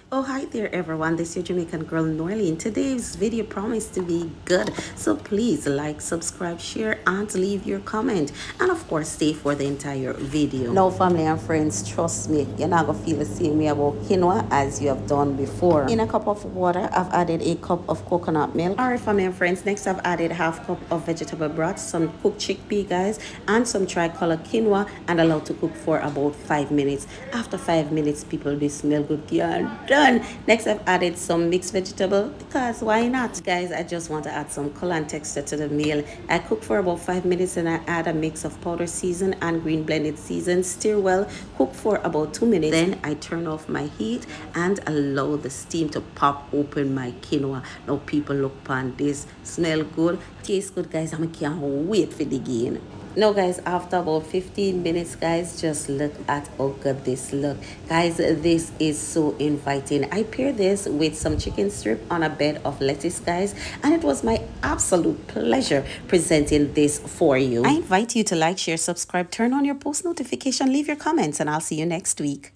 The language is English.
Oh, hi there, everyone. This is your Jamaican girl, Norlene. Today's video promised to be good, so please like, subscribe, share, and leave your comment. And of course, stay for the entire video. Now, family and friends, trust me, you're not gonna feel the same way about quinoa as you have done before. In a cup of water, I've added a cup of coconut milk. All right, family and friends, next I've added half cup of vegetable broth, some cooked chickpea, guys, and some tricolor quinoa, and allowed to cook for about 5 minutes. After 5 minutes, people, they smell good. Yeah, done. Next, I've added some mixed vegetable because why not, guys? I just want to add some color and texture to the meal. I cook for about 5 minutes and I add a mix of powder season and green blended season. Stir well, cook for about 2 minutes. Then I turn off my heat and allow the steam to pop open my quinoa. Now, people, look upon this, smell good, taste good, guys. I can't wait for the game. No, guys, after about 15 minutes, guys, just look at how good this look. Guys, this is so inviting. I pair this with some chicken strip on a bed of lettuce, guys, and it was my absolute pleasure presenting this for you. I invite you to like, share, subscribe, turn on your post notification, leave your comments, and I'll see you next week.